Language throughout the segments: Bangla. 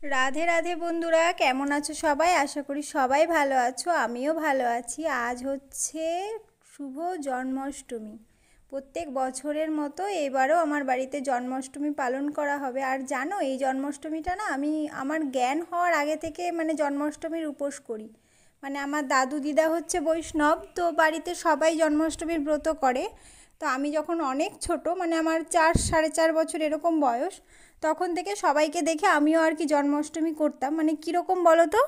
রাধে রাধে বন্ধুরা, কেমন আছো সবাই? আশা করি সবাই ভালো আছো, আমিও ভালো আছি। আজ হচ্ছে শুভ জন্মাষ্টমী। প্রত্যেক বছরের মতো এবারও আমার বাড়িতে জন্মাষ্টমী পালন করা হবে। আর জানো, এই জন্মাষ্টমীটা না, আমি আমার জ্ঞান হওয়ার আগে থেকে জন্মাষ্টমীর উপোস করি। আমার দাদু দিদা হচ্ছে বৈষ্ণব, তো বাড়িতে সবাই জন্মাষ্টমীর ব্রত করে। তো আমি যখন অনেক ছোট, আমার 4 সাড়ে 4 বছর এরকম বয়স, তখন থেকে সবাইকে দেখে আমিও আর কি জন্মাষ্টমী করতাম। কীরকম বলো তো,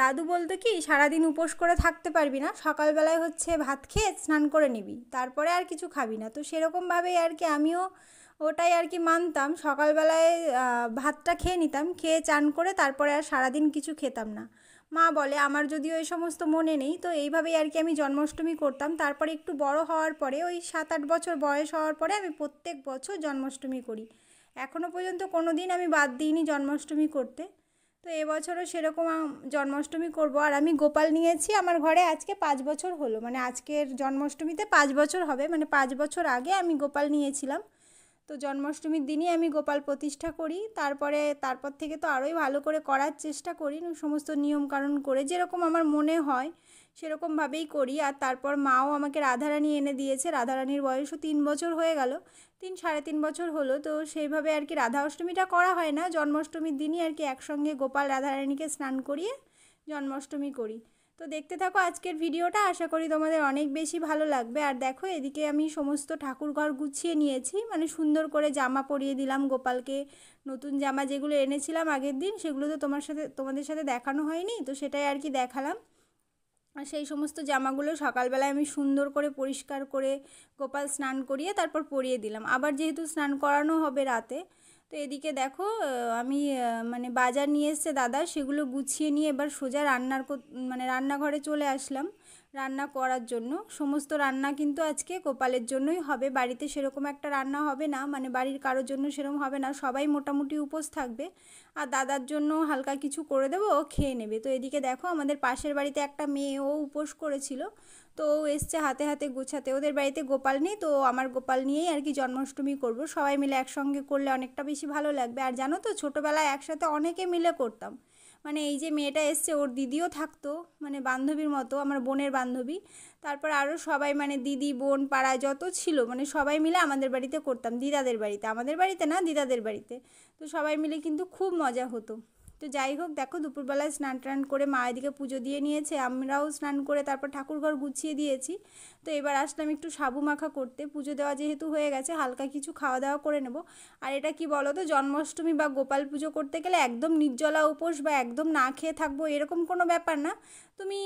দাদু বলতো কি, সারাদিন উপোস করে থাকতে পারবি না, সকালবেলায় হচ্ছে ভাত খেয়ে স্নান করে নিবি, তারপরে আর কিছু খাবি না। তো সেরকমভাবেই আর কি আমিও ওটাই আর কি মানতাম। সকালবেলায় ভাতটা খেয়ে নিতাম, খেয়ে চান করে তারপরে আর সারাদিন কিছু খেতাম না। মা বলে, আমার যদিও এই সমস্ত মনে নেই, তো এইভাবেই আর কি আমি জন্মাষ্টমী করতাম। তারপরে একটু বড় হওয়ার পরে, ওই 7-8 বছর বয়স হওয়ার পরে আমি প্রত্যেক বছর জন্মাষ্টমী করি। এখনও পর্যন্ত কোনো দিন আমি বাদ দিইনি জন্মাষ্টমী করতে। তো এবছরও সেরকম জন্মাষ্টমী করব। আর আমি গোপাল নিয়েছি আমার ঘরে আজকে 5 বছর হলো, আজকের জন্মাষ্টমীতে 5 বছর হবে। 5 বছর আগে আমি গোপাল নিয়েছিলাম। তো জন্মাষ্টমীর দিনই আমি গোপাল প্রতিষ্ঠা করি। তারপর থেকে তো আরোই ভালো করে করার চেষ্টা করি, সমস্ত নিয়মকানুন করে যেরকম আমার মনে হয় সেরকমভাবেই করি। আর তারপর মাও আমাকে রাধারানী এনে দিয়েছে। রাধারানীর বয়সও 3 বছর হয়ে গেল, 3 সাড়ে 3 বছর হলো। তো সেইভাবে আর কি রাধা অষ্টমীটা করা হয় না, জন্মাষ্টমীর দিনই আর কি একসঙ্গে গোপাল রাধারানীকে স্নান করিয়ে জন্মাষ্টমী করি। তো দেখতে থাকো আজকের ভিডিওটা, আশা করি তোমাদের অনেক বেশি ভালো লাগবে। আর দেখো, এদিকে আমি সমস্ত ঠাকুর ঘর গুছিয়ে নিয়েছি, সুন্দর করে জামা পরিয়ে দিলাম গোপালকে। নতুন জামা যেগুলো এনেছিলাম আগের দিন, সেগুলো তো তোমাদের সাথে দেখানো হয়নি, তো সেটাই আর কি দেখালাম। আর সেই সমস্ত জামাগুলো সকালবেলায় আমি সুন্দর করে পরিষ্কার করে গোপাল স্নান করিয়ে তারপর পরিয়ে দিলাম। আবার যেহেতু স্নান করানো হবে রাতে, তো এদিকে দেখো, আমি বাজার নিয়ে এসছে দাদা, সেগুলো গুছিয়ে নিয়ে এবার সোজা রান্নাঘরে চলে আসলাম রান্না করার জন্য। সমস্ত রান্না কিন্তু আজকে গোপালের জন্যই হবে। বাড়িতে সেরকম একটা রান্না হবে না, বাড়ির কারোর জন্য সেরকম হবে না, সবাই মোটামুটি উপোস থাকবে। আর দাদার জন্য হালকা কিছু করে দেবো, ও খেয়ে নেবে। তো এদিকে দেখো, আমাদের পাশের বাড়িতে একটা মেয়ে, ও উপোস করেছিল, তো ও এসছে হাতে হাতে গোছাতে। ওদের বাড়িতে গোপাল নেই, তো আমার গোপাল নিয়েই আর কি জন্মাষ্টমী করব। সবাই মিলে একসঙ্গে করলে অনেকটা বেশি ভালো লাগবে। আর জানো তো, ছোটোবেলায় একসাথে অনেকে মিলে করতাম। এই যে মেয়েটা এসছে, ওর দিদিও থাকতো, বান্ধবীর মতো, আমার বোনের বান্ধবী। তারপর আরও সবাই, দিদি বোন পাড়ায় যত ছিল, সবাই মিলে আমাদের বাড়িতে করতাম, দিদাদের বাড়িতে, আমাদের বাড়িতে না, দিদাদের বাড়িতে। তো সবাই মিলে কিন্তু খুব মজা হতো। তো যাই হোক, দেখো দুপুরবেলায় স্নান টান করে মা এদিকে পুজো দিয়ে নিয়েছে, আমরাও স্নান করে তারপর ঠাকুরঘর গুছিয়ে দিয়েছি। তো এবার আসলাম একটু সাবু মাখা করতে। পুজো দেওয়া যেহেতু হয়ে গেছে, হালকা কিছু খাওয়া দাওয়া করে নেব। আর এটা কি বলো তো, জন্মাষ্টমী বা গোপাল পুজো করতে গেলে একদম নির্জলা উপোস বা একদম না খেয়ে থাকবো এরকম কোনো ব্যাপার না। তুমি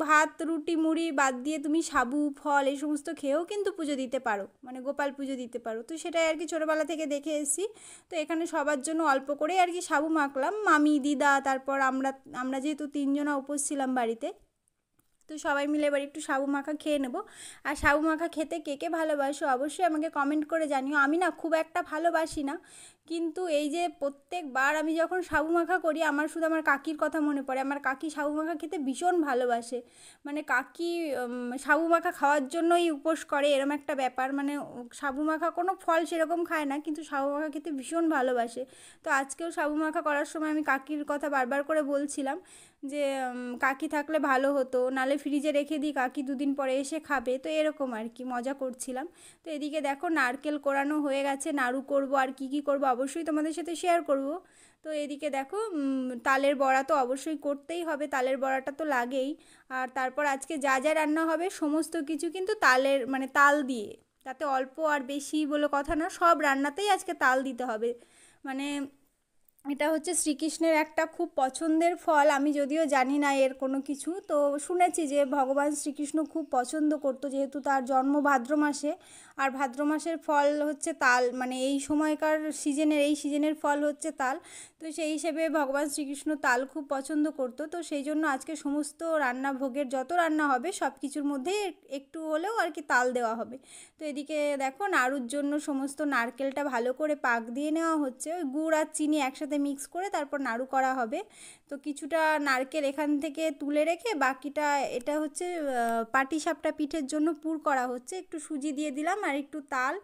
ভাত রুটি মুড়ি বাদ দিয়ে তুমি সাবু ফল এই সমস্ত খেয়েও কিন্তু পুজো দিতে পারো, গোপাল পুজো দিতে পারো। তো সেটাই আর কি ছোটোবেলা থেকে দেখে এসেছি। তো এখানে সবার জন্য অল্প করেই আর কি সাবু মাখলাম, মামি দিদা তারপর আমরা আমরা যেহেতু 3জনা উপোস ছিলাম বাড়িতে। তো সবাই মিলে এবার একটু সাবু মাখা খেয়ে নেব। আর সাবু মাখা খেতে কে কে ভালোবাসো অবশ্যই আমাকে কমেন্ট করে জানিও। আমি না খুব একটা ভালোবাসি না, কিন্তু এই যে প্রত্যেকবার আমি যখন সাবু মাখা করি, আমার শুধু আমার কাকির কথা মনে পড়ে। আমার কাকি সাবু মাখা খেতে ভীষণ ভালোবাসে। কাকি সাবু মাখা খাওয়ার জন্যই উপোস করে, এরম একটা ব্যাপার। সাবু মাখা কোনো ফল সেরকম খায় না, কিন্তু সাবু মাখা খেতে ভীষণ ভালোবাসে। তো আজকেও সাবু মাখা করার সময় আমি কাকির কথা বারবার করে বলছিলাম যে কাকি থাকলে ভালো হতো, নালে ফ্রিজে রেখে দিই, কাকি 2 দিন পরে এসে খাবে। তো এরকম আর কি মজা করছিলাম। তো এদিকে দেখো, নারকেল কোরানো হয়ে গেছে, নাড়ু করব, আর কি কি করব অবশ্যই তোমাদের সাথে শেয়ার করব। তো এদিকে দেখো, তালের বড়া তো অবশ্যই করতেই হবে, তালের বড়াটা তো লাগেই। আর তারপর আজকে যা যা রান্না হবে সমস্ত কিছু কিন্তু তালের তাল দিয়ে, তাতে অল্প আর বেশি বলে কথা না, সব রান্নাতেই আজকে তাল দিতে হবে। মানে এটা হচ্ছে শ্রীকৃষ্ণের একটা খুব পছন্দের ফল। আমি যদিও জানি না এর কোনো কিছু, তো শুনেছি যে ভগবান শ্রীকৃষ্ণ খুব পছন্দ করতো, যেহেতু তার জন্ম ভাদ্র মাসে। আর ভাদ্র মাসের ফল হচ্ছে তাল, এই সময়কার এই সিজনের ফল হচ্ছে তাল। তো সেই হিসেবে ভগবান শ্রীকৃষ্ণ তাল খুব পছন্দ করতো। তো সেই জন্য আজকে সমস্ত রান্না, ভোগের যত রান্না হবে সব কিছুর মধ্যে একটু হলেও আর কি তাল দেওয়া হবে। তো এদিকে দেখো, নাড়ুর জন্য সমস্ত নারকেলটা ভালো করে পাক দিয়ে নেওয়া হচ্ছে। ওই গুড় আর চিনি একসাথে সাথে মিক্স করে তারপর নাড়ু করা হবে। তো কিছুটা নারকেল এখান থেকে তুলে রেখে বাকিটা, এটা হচ্ছে পাটিসাপটা পিঠের জন্য পুর করা হচ্ছে। একটু সুজি দিয়ে দিলাম আর একটু তাল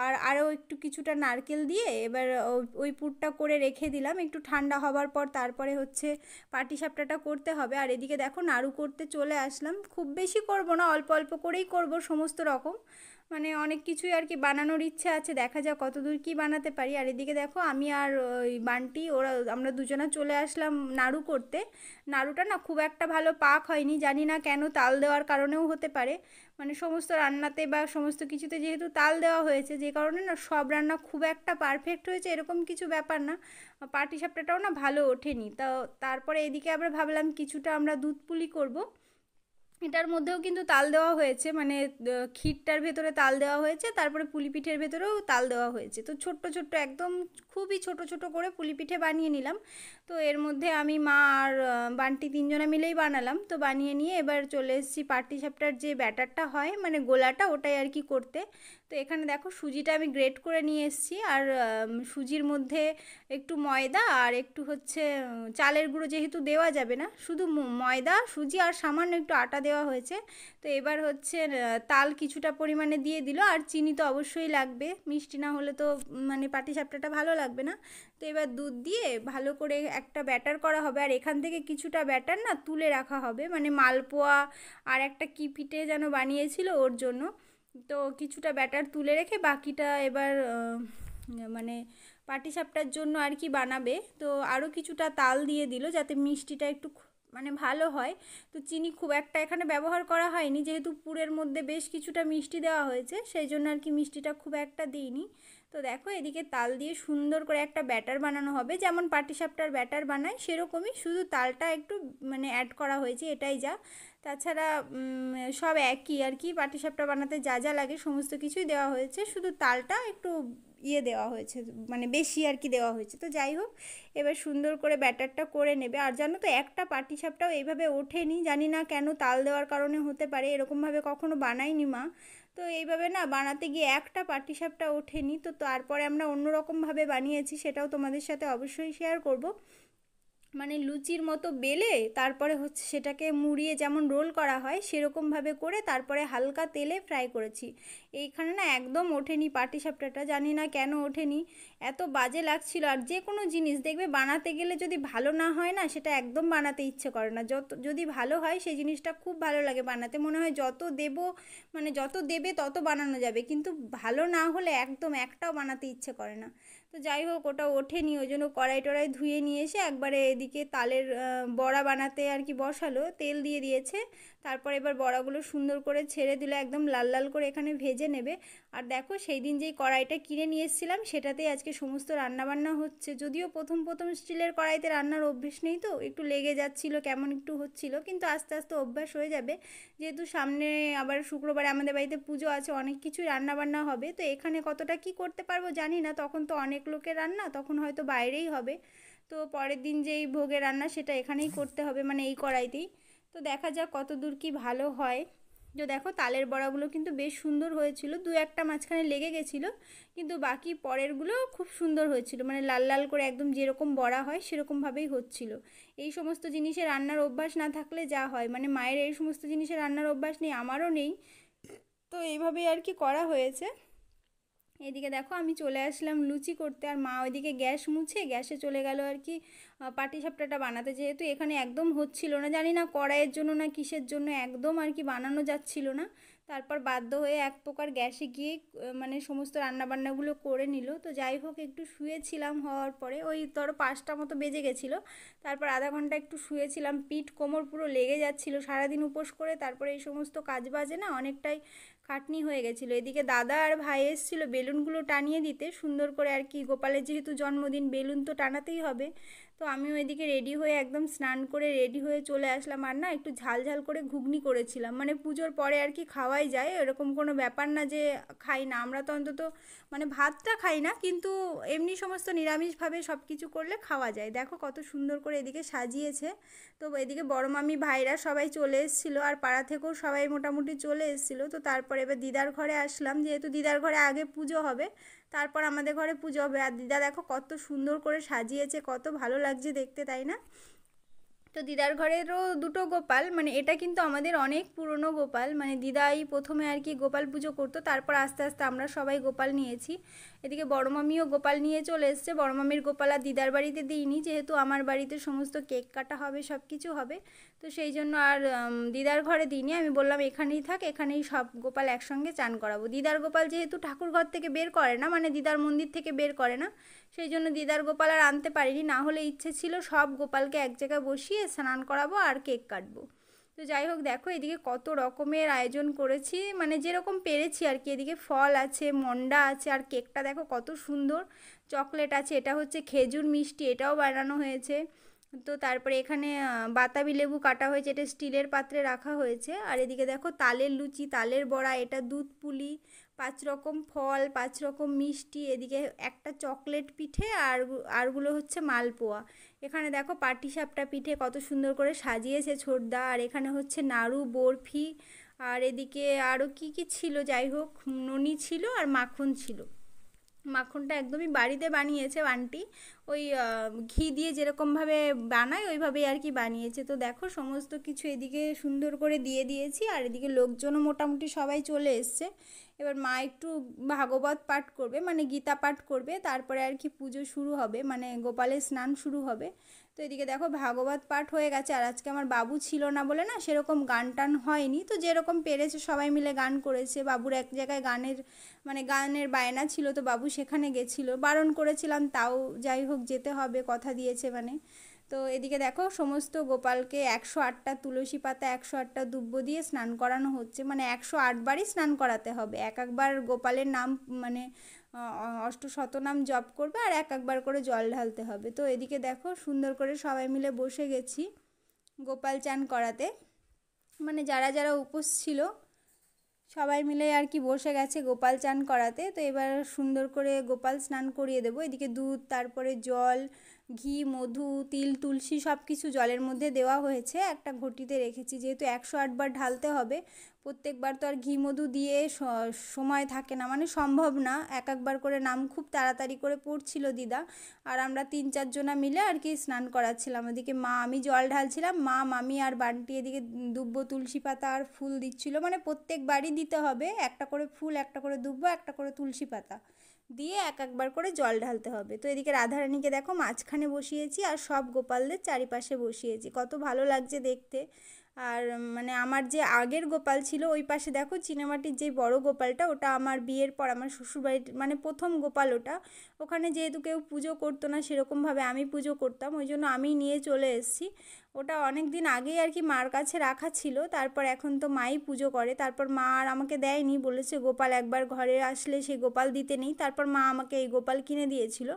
আর আরও একটু কিছুটা নারকেল দিয়ে এবার ওই পুরটা করে রেখে দিলাম। একটু ঠান্ডা হবার পর তারপরে হচ্ছে পাটিসাপটাটা করতে হবে। আর এদিকে দেখো নাড়ু করতে চলে আসলাম। খুব বেশি করব না, অল্প অল্প করেই করব সমস্ত রকম, মানে অনেক কিছুই আর কি বানানোর ইচ্ছে আছে, দেখা যাক কতদূর কী বানাতে পারি। আর এদিকে দেখো আমি আর ওই বান্টি আমরা দুজনা চলে আসলাম নাড়ু করতে। নাড়ুটা না খুব একটা ভালো পাক হয়নি, জানি না কেন, তাল দেওয়ার কারণেও হতে পারে। মানে সমস্ত রান্নাতে বা সমস্ত কিছুতে যেহেতু তাল দেওয়া হয়েছে, যে কারণে না সব রান্না খুব একটা পারফেক্ট হয়েছে এরকম কিছু ব্যাপার না। পাটিসাপটাটাও না ভালো ওঠেনি। তারপরে এদিকে আবার ভাবলাম কিছুটা আমরা দুধ পুলি করব। এটার মধ্যেও কিন্তু তাল দেওয়া হয়েছে, মানে ক্ষীরটার ভেতরে তাল দেওয়া হয়েছে, তারপরে পুলি পিঠের ভেতরেও তাল দেওয়া হয়েছে। তো ছোট্ট ছোট্ট একদম খুবই ছোট ছোট করে পুলি পিঠে বানিয়ে নিলাম। তো এর মধ্যে আমি, মা আর বান্টি তিনজনা মিলেই বানালাম। তো বানিয়ে নিয়ে এবার চলে এসেছি পাটিসাপটার যে ব্যাটারটা হয় মানে গোলাটা, ওটাই আর কি করতে। তো এখানে দেখো সুজিটা আমি গ্রেট করে নিয়ে এসেছি, আর সুজির মধ্যে একটু ময়দা আর একটু হচ্ছে চালের গুঁড়ো, যেহেতু দেওয়া যাবে না, শুধু ময়দা সুজি আর সামান্য একটু আটা দেওয়া হয়েছে। তো এবার হচ্ছে তাল কিছুটা পরিমাণে দিয়ে দিল, আর চিনি তো অবশ্যই লাগবে, মিষ্টি না হলে তো মানে পাটিসাপটাটা ভালো লাগবে না। তো এবার দুধ দিয়ে ভালো করে একটা ব্যাটার করা হবে, আর এখান থেকে কিছুটা ব্যাটার না তুলে রাখা হবে, মানে মালপোয়া আর একটা কি পিঠে যেন বানিয়েছিল ওর জন্য। তো কিছুটা ব্যাটার তুলে রেখে বাকিটা এবার মানে পাটিসাপটার জন্য আর কি বানাবে। তো আরও কিছুটা তাল দিয়ে দিল যাতে মিষ্টিটা একটু মানে ভালো হয়। তো চিনি খুব একটা এখানে ব্যবহার করা হয়নি, যেহেতু পুরের মধ্যে বেশ কিছুটা মিষ্টি দেওয়া হয়েছে, সেই জন্য আর কি মিষ্টিটা খুব একটা দিইনি। তো দেখো এদিকে তাল দিয়ে সুন্দর করে একটা ব্যাটার বানানো হবে, যেমন পাটিসাপটার ব্যাটার বানায় সেরকমই, শুধু তালটা একটু মানে অ্যাড করা হয়েছে, এটাই যা। তাছাড়া সব একই আর কি, পাটিসাপটা বানাতে যা যা লাগে সমস্ত কিছুই দেওয়া হয়েছে, শুধু তালটা একটু দেওয়া হয়েছে, মানে বেশি আর কি দেওয়া হয়েছে। তো যাই হোক, এবার সুন্দর করে ব্যাটারটা করে নেবে। আর জানো তো একটা পাটিসাপটাও এইভাবে ওঠেনি, জানি না কেন, তাল দেওয়ার কারণে হতে পারে, এরকমভাবে কখনো বানায়নি মা। তো এইভাবে না বানাতে গিয়ে একটা পাটিসাপটা ওঠেনি। তো তারপরে আমরা অন্যরকমভাবে বানিয়েছি, সেটাও তোমাদের সাথে অবশ্যই শেয়ার করব। মানে লুচির মতো বেলে তারপরে হচ্ছে সেটাকে মুড়িয়ে যেমন রোল করা হয় সেরকমভাবে করে তারপরে হালকা তেলে ফ্রাই করেছি। এইখানে না একদম ওঠেনি পাটিসাপটাটা, জানি না কেন ওঠেনি, এত বাজে লাগছিল। আর যে কোনো জিনিস দেখবে বানাতে গেলে যদি ভালো না হয় না, সেটা একদম বানাতে ইচ্ছে করে না। যদি ভালো হয় সেই জিনিসটা খুব ভালো লাগে বানাতে, মনে হয় যত দেব মানে যত দেবে তত বানানো যাবে, কিন্তু ভালো না হলে একদম একটাও বানাতে ইচ্ছে করে না। তো যাই হোক, ওটা ওঠেনি, ওই জন্য কড়াই টড়াই ধুয়ে নিয়ে এসে একবারে এদিকে তালের বড়া বানাতে আর কি বসালো, তেল দিয়ে দিয়েছে। তারপর এবার বড়াগুলো সুন্দর করে ছেড়ে দিলে একদম লাল লাল করে এখানে ভেজে নেবে। আর দেখো সেই দিন যেই কড়াইটা কিনে নিয়ে এসেছিলাম সেটাতেই আজকে সমস্ত রান্নাবান্না হচ্ছে। যদিও প্রথম প্রথম স্টিলের কড়াইতে রান্নার অভ্যেস নেই, তো একটু লেগে যাচ্ছিলো, কেমন একটু হচ্ছিলো, কিন্তু আস্তে আস্তে অভ্যাস হয়ে যাবে। যেহেতু সামনে আবার শুক্রবারে আমাদের বাড়িতে পুজো আছে, অনেক কিছুই রান্নাবান্না হবে, তো এখানে কতটা কি করতে পারবো জানি না, তখন তো অনেক লোকের রান্না, তখন হয়তো বাইরেই হবে। তো পরের দিন যেই ভোগের রান্না সেটা এখানেই করতে হবে, মানে এই কড়াইতেই। তো দেখা যাক কত দূর কি ভালো হয়। তো দেখো তালের বড়াগুলো কিন্তু বেশ সুন্দর হয়েছিল, দু একটা মাঝখানে লেগে গেছিলো, কিন্তু বাকি পরেরগুলো খুব সুন্দর হয়েছিল, মানে লাল লাল করে একদম যেরকম বড়া হয় সেরকমভাবেই হচ্ছিল। এই সমস্ত জিনিসে রান্নার অভ্যাস না থাকলে যা হয়, মানে মায়ের এই সমস্ত জিনিসে রান্নার অভ্যাস নেই, আমারও নেই, তো এইভাবেই আর কি করা হয়েছে। এদিকে দেখো আমি চলে আসলাম লুচি করতে, আর মা ওইদিকে গ্যাস মুছে গ্যাসে চলে গেল আর কি পাটিসাপটাটা বানাতে, যেহেতু এখানে একদম হচ্ছিল না, জানি না কড়াইয়ের জন্য না কিসের জন্য একদম আর কি বানানো যাচ্ছিল না। তারপর বাধ্য হয়ে এক প্রকার গ্যাসে গিয়ে মানে সমস্ত রান্নাবান্নাগুলো করে নিল। তো যাই হোক, একটু শুয়েছিলাম, হওয়ার পরে ওই ধরো 5টা মতো বেজে গেছিলো। তারপর আধা ঘন্টা একটু শুয়েছিলাম, পিঠ কোমর পুরো লেগে যাচ্ছিলো সারাদিন উপোস করে, তারপরে এই সমস্ত কাজ বাজে না অনেকটাই খাটনি হয়ে গেছিলো। এদিকে দাদা আর ভাই এসেছিলো বেলুনগুলো টানিয়ে দিতে সুন্দর করে আর কি, গোপালের যেহেতু জন্মদিন বেলুন তো টানাতেই হবে। তো আমি ওইদিকে রেডি হয়ে একদম স্নান করে রেডি হয়ে চলে আসলাম। আর না একটু ঝাল ঝাল করে ঘুগনি করেছিলাম, মানে পুজোর পরে আর কি খাওয়াই যায়, এরকম কোনো ব্যাপার না যে খাই না, আমরা তো অন্তত মানে ভাতটা খাই না, কিন্তু এমনি সমস্ত নিরামিষভাবে সব কিছু করলে খাওয়া যায়। দেখো কত সুন্দর করে এদিকে সাজিয়েছে। তো এদিকে বড় মামি ভাইরা সবাই চলে এসেছিলো, আর পাড়া থেকেও সবাই মোটামুটি চলে এসেছিলো। তো তারপরে এবার দিদার ঘরে আসলাম, যেহেতু দিদার ঘরে আগে পুজো হবে, তারপর আমাদের ঘরে পুজো হবে। আর দিদা দেখো কত সুন্দর করে সাজিয়েছে, কত ভালো লাগছে দেখতে, তাই না? তো দিদার ঘরেরও দুটো গোপাল, মানে এটা কিন্তু আমাদের অনেক পুরনো গোপাল, মানে দিদাই প্রথমে আর কি গোপাল পুজো করতো, তারপর আস্তে আস্তে আমরা সবাই গোপাল নিয়েছি। এদিকে বড় মামিও গোপাল নিয়ে চলে এসছে। বড় মামির গোপাল আর দিদার বাড়িতে দিইনি, যেহেতু আমার বাড়িতে সমস্ত কেক কাটা হবে, সব কিছু হবে, তো সেই জন্য আর দিদার ঘরে দিইনি। আমি বললাম এখানেই থাক, এখানেই সব গোপাল একসঙ্গে চান করাবো। দিদার গোপাল যেহেতু ঠাকুর ঘর থেকে বের করে না, মানে দিদার মন্দির থেকে বের করে না, সেই জন্য দিদার গোপাল আর আনতে পারিনি। না হলে ইচ্ছে ছিল সব গোপালকে এক জায়গায় বসিয়ে স্নান করাবো আর কেক কাটবো। তো যাই হোক, দেখো এদিকে কত রকমের আয়োজন করেছি, মানে যেরকম পেরেছি আর কি। এদিকে ফল আছে, মন্ডা আছে, আর কেকটা দেখো কত সুন্দর, চকলেট আছে, এটা হচ্ছে খেজুর মিষ্টি, এটাও বানানো হয়েছে। তো তারপরে এখানে বাতাবি লেবু কাটা হয়েছে, এটা স্টিলের পাত্রে রাখা হয়েছে। আর এদিকে দেখো তালের লুচি, তালের বড়া, এটা দুধ পুলি, 5 রকম ফল, 5 রকম মিষ্টি, এদিকে একটা চকলেট পিঠে, আরগুলো হচ্ছে মালপোয়া। এখানে দেখো পাটিসাপটা পিঠে কত সুন্দর করে সাজিয়েছে ছোটদা। আর এখানে হচ্ছে নাড়ু, বরফি, আর এদিকে আরও কি কি ছিল, যাই হোক ননি ছিল আর মাখন ছিল। মাখনটা একদমই বাড়িতে বানিয়েছে আন্টি, ওই ঘি দিয়ে যেরকমভাবে বানায় ওইভাবেই আর কি বানিয়েছে। তো দেখো সমস্ত কিছু এদিকে সুন্দর করে দিয়ে দিয়েছি, আর এদিকে লোকজনও মোটামুটি সবাই চলে এসছে। এবার মা একটু ভাগবত পাঠ করবে, মানে গীতা পাঠ করবে, তারপরে আর কি পুজো শুরু হবে, মানে গোপালের স্নান শুরু হবে। তো এদিকে দেখো ভাগবত পাঠ হয়ে গেছে। আর আজকে আমার বাবু ছিল না বলে না সেরকম গান টান হয়নি, তো যেরকম পেরেছে সবাই মিলে গান করেছে। বাবুর এক জায়গায় গানের বায়না ছিল, তো বাবু সেখানে গেছিলো, বারণ করেছিলাম, তাও যাই হোক যেতে হবে, কথা দিয়েছে মানে। তো এদিকে দেখো সমস্ত গোপালকে 108টা তুলসী পাতা, 108টা দুব্ব দিয়ে স্নান করানো হচ্ছে, মানে 108 বারই স্নান করাতে হবে। এক একবার গোপালের নাম, মানে অষ্টশতনাম জপ করবে, আর এক একবার করে জল ঢালতে হবে। তো এদিকে দেখো সুন্দর করে সবাই মিলে বসে গেছি গোপাল চান করাতে, মানে যারা যারা উপোস ছিল সবাই মিলে আর কি বসে গেছে গোপাল চান করাতে। তো এবার সুন্দর করে গোপাল স্নান করিয়ে দেবো। এদিকে দুধ, তারপরে জল, ঘি, মধু, তিল, তুলসী সব কিছু জলের মধ্যে দেওয়া হয়েছে, একটা ঘটিতে রেখেছি, যেহেতু 108 বার ঢালতে হবে। প্রত্যেকবার তো আর ঘি মধু দিয়ে সময় থাকে না, মানে সম্ভব না, এক একবার করে নাম খুব তাড়াতাড়ি করে পড়ছিল দিদা, আর আমরা 3-4 জনা মিলে আর কি স্নান করাচ্ছিলাম। এদিকে মা, আমি জল ঢালছিলাম, মা, মামি আর বান্টি এদিকে দুব্ব, তুলসী পাতা আর ফুল দিচ্ছিল, মানে প্রত্যেকবারই দিতে হবে, একটা করে ফুল, একটা করে দুব্ব, একটা করে তুলসী পাতা দিয়ে এক একবার করে জল ঢালতে হবে। তো এদিকে রাধারানীকে দেখো মাঝখানে বসিয়েছি, আর সব গোপালদের চারিপাশে বসিয়েছি, কত ভালো লাগছে দেখতে। আর মানে আমার যে আগের গোপাল ছিল ওই পাশে দেখো চীনামাটির যে বড় গোপালটা, ওটা আমার বিয়ের পর আমার শ্বশুরবাড়ির মানে প্রথম গোপাল ওটা। ওখানে যেহেতু কেউ পুজো করতো না সেরকমভাবে আমি পুজো করতাম, ওই জন্য আমি নিয়ে চলে এসেছি। ওটা অনেক দিন আগেই আর কি মার কাছে রাখা ছিল, তারপর এখন তো মাই পুজো করে, তারপর মা আর আমাকে দেয়নি, বলেছে গোপাল একবার ঘরে আসলে সেই গোপাল দিতে নেই, তারপর মা আমাকে এই গোপাল কিনে দিয়েছিল,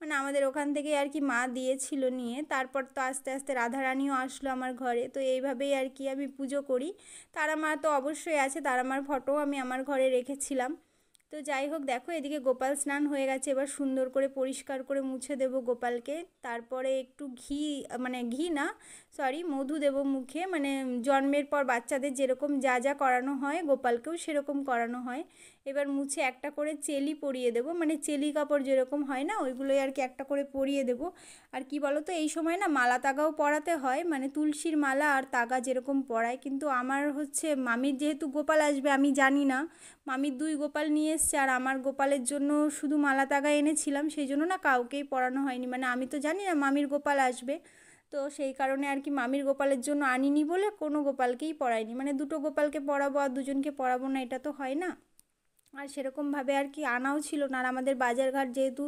মানে আমাদের ওখান থেকে আর কি মা দিয়েছিল নিয়ে। তারপর তো আস্তে আস্তে রাধারানীও আসলো আমার ঘরে, তো এইভাবেই আর কি আমি পুজো করি। তারা মা তো অবশ্যই আছে, তারা মার ফটো আমি আমার ঘরে রেখেছিলাম। তো যাই হোক দেখো এদিকে গোপাল স্নান হয়ে গেছে, এবার সুন্দর করে পরিষ্কার করে মুছে দেব গোপালকে। তারপরে একটু ঘি, মানে ঘি না সরি মধু দেব মুখে, মানে জন্মের পর বাচ্চাদের যেরকম যা যা করানো হয় গোপালকেও সেরকম করানো হয়। এবার মুছে একটা করে চেলি পরিয়ে দেবো, মানে চেলি কাপড় যেরকম হয় না ওইগুলোই আর কি একটা করে পরিয়ে দেবো। আর কি বলো তো, এই সময় না মালা তাগাও পরাতে হয়, মানে তুলসীর মালা আর তাগা যেরকম পরায়, কিন্তু আমার হচ্ছে মামির যেহেতু গোপাল আসবে আমি জানি না, মামির 2 গোপাল নিয়ে এসছে, আর আমার গোপালের জন্য শুধু মালা তাগা এনেছিলাম, সেই জন্য না কাউকেই পরানো হয়নি, মানে আমি তো জানি না মামির গোপাল আসবে, তো সেই কারণে আর কি মামির গোপালের জন্য আনিনি বলে কোনো গোপালকেই পরাইনি, মানে 2টো গোপালকে পরাবো আর 2জনকে পরাবো না, এটা তো হয় না। আর সেরকমভাবে আর কি আনাও ছিল না, আর আমাদের বাজারঘাট যেহেতু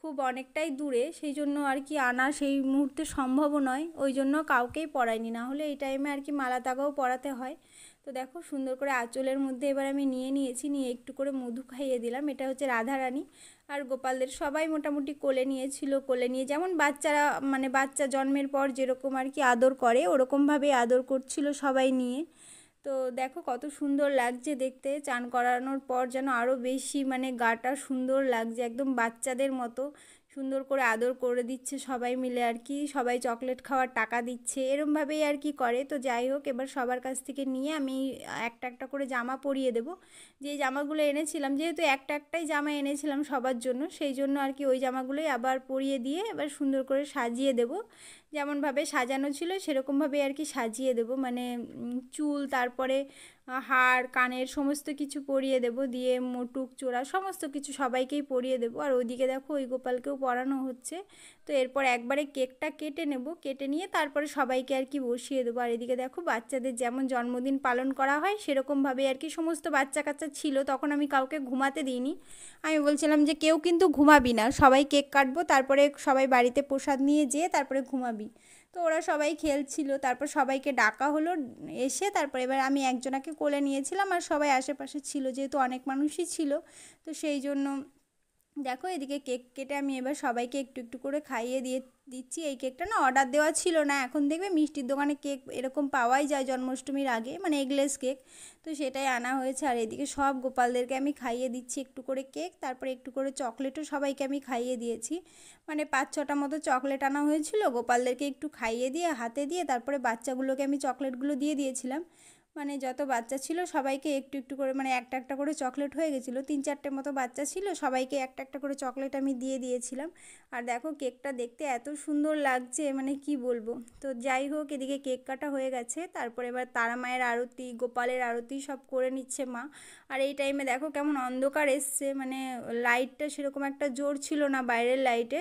খুব অনেকটাই দূরে, সেই জন্য আর কি আনা সেই মুহূর্তে সম্ভবও নয়, ওই জন্য কাউকেই পরাইনি, না হলে এই টাইমে আর কি মালা তাগাও পরাতে হয়। তো দেখো সুন্দর করে আঁচলের মধ্যে এবার আমি নিয়েছি, নিয়ে একটু করে মধু খাইয়ে দিলাম, এটা হচ্ছে রাধারানী। আর গোপালদের সবাই মোটামুটি কোলে নিয়েছিল, কোলে নিয়ে যেমন বাচ্চারা, মানে বাচ্চা জন্মের পর যেরকম আর কি আদর করে ওরকমভাবেই আদর করছিল সবাই নিয়ে। তো দেখো কত সুন্দর লাগছে দেখতে, চান করানোর পর যেন আরও বেশি মানে গাটা সুন্দর লাগছে, একদম বাচ্চাদের মতো সুন্দর করে আদর করে দিচ্ছে সবাই মিলে আর কি, সবাই চকলেট খাওয়ার টাকা দিচ্ছে, এরমভাবেই আর কি করে। তো যাই হোক, এবার সবার কাছ থেকে নিয়ে আমি একটা একটা করে জামা পরিয়ে দেবো। যে জামাগুলো এনেছিলাম, যেহেতু একটাই জামা এনেছিলাম সবার জন্য, সেই জন্য আর কি ওই জামাগুলোই আবার পরিয়ে দিয়ে এবার সুন্দর করে সাজিয়ে দেবো। যেমনভাবে সাজানো ছিল সেরকমভাবে আর কি সাজিয়ে দেবো, মানে চুল, তারপরে হার, কানের সমস্ত কিছু পরিয়ে দেবো, দিয়ে মোটুক, চোরা সমস্ত কিছু সবাইকেই পরিয়ে দেবো। আর ওইদিকে দেখো ওই গোপালকেও পরানো হচ্ছে। তো এরপর একবারে কেকটা কেটে নেব, কেটে নিয়ে তারপরে সবাইকে আর কি বসিয়ে দেবো। আর এদিকে দেখো বাচ্চাদের যেমন জন্মদিন পালন করা হয় সেরকমভাবে আর কি সমস্ত বাচ্চা কাচ্চা ছিল, তখন আমি কাউকে ঘুমাতে দিইনি। আমি বলছিলাম যে কেউ কিন্তু ঘুমাবি না, সবাই কেক কাটবো, তারপরে সবাই বাড়িতে প্রসাদ নিয়ে যেয়ে তারপরে ঘুমাবি। তো ওরা সবাই খেলছিল, তারপর সবাইকে ডাকা হলো, এসে তারপর এবার আমি একজনাকে কোলে নিয়েছিলাম, আর সবাই আশেপাশে ছিল যেহেতু অনেক মানুষই ছিল। তো সেই জন্য দেখো এদিকে কেক কেটে আমি এবার সবাইকে একটু একটু করে খাইয়ে দিচ্ছি। এই কেকটা না অর্ডার দেওয়া ছিল না, এখন দেখবে মিষ্টির দোকানে কেক এরকম পাওয়াই যায় জন্মাষ্টমীর আগে, মানে এগলেস কেক। তো সেটাই আনা হয়েছে। আর এদিকে সব গোপালদেরকে আমি খাইয়ে দিচ্ছি একটু করে কেক, তারপরে একটু করে চকলেটও সবাইকে আমি খাইয়ে দিয়েছি। মানে 5-6টা মতো চকলেট আনা হয়েছিল, গোপালদেরকে একটু খাইয়ে দিয়ে হাতে দিয়ে তারপরে বাচ্চাগুলোকে আমি চকলেটগুলো দিয়ে দিয়েছিলাম। মানে যত বাচ্চা ছিল সবাইকে একটু একটু করে, মানে একটা একটা করে চকলেট হয়ে গেছিলো, 3-4টে মতো বাচ্চা ছিল, সবাইকে একটা একটা করে চকলেট আমি দিয়ে দিয়েছিলাম। আর দেখো কেকটা দেখতে এত সুন্দর লাগছে, মানে কি বলবো। তো যাই হোক, এদিকে কেক কাটা হয়ে গেছে, তারপরে এবার তারা মায়ের আরতি, গোপালের আরতি সব করে নিচ্ছে মা। আর এই টাইমে দেখো কেমন অন্ধকার এসছে, মানে লাইটটা সেরকম একটা জোর ছিল না বাইরের লাইটে।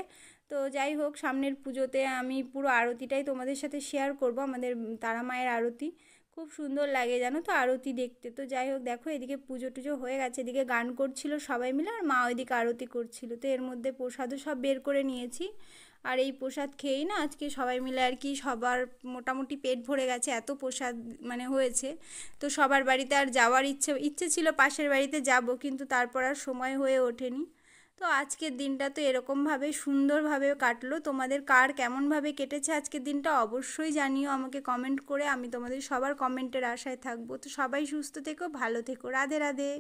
তো যাই হোক, সামনের পুজোতে আমি পুরো আরতিটাই তোমাদের সাথে শেয়ার করব, আমাদের তারা মায়ের আরতি। খুব সুন্দর লাগে জানো তো আরতি দেখতে। তো যাই হোক, দেখো এদিকে পুজো টুজো হয়ে গেছে, এদিকে গান করছিল সবাই মিলে, আর মা ওইদিকে আরতি করছিল। তো এর মধ্যে প্রসাদও সব বের করে নিয়েছি। আর এই প্রসাদ খেয়েই না আজকে সবাই মিলে আর কি সবার মোটামুটি পেট ভরে গেছে, এত প্রসাদ মানে হয়েছে। তো সবার বাড়িতে আর যাওয়ার ইচ্ছে ছিল, পাশের বাড়িতে যাব, কিন্তু তারপর আর সময় হয়ে ওঠেনি। তো আজকের দিনটা তো এরকমভাবে সুন্দরভাবে কাটলো। তোমাদের কার কেমনভাবে কেটেছে আজকের দিনটা অবশ্যই জানিও আমাকে কমেন্ট করে, আমি তোমাদের সবার কমেন্টের আশায় থাকবো। তো সবাই সুস্থ থেকো, ভালো থেকো, রাধে রাধে।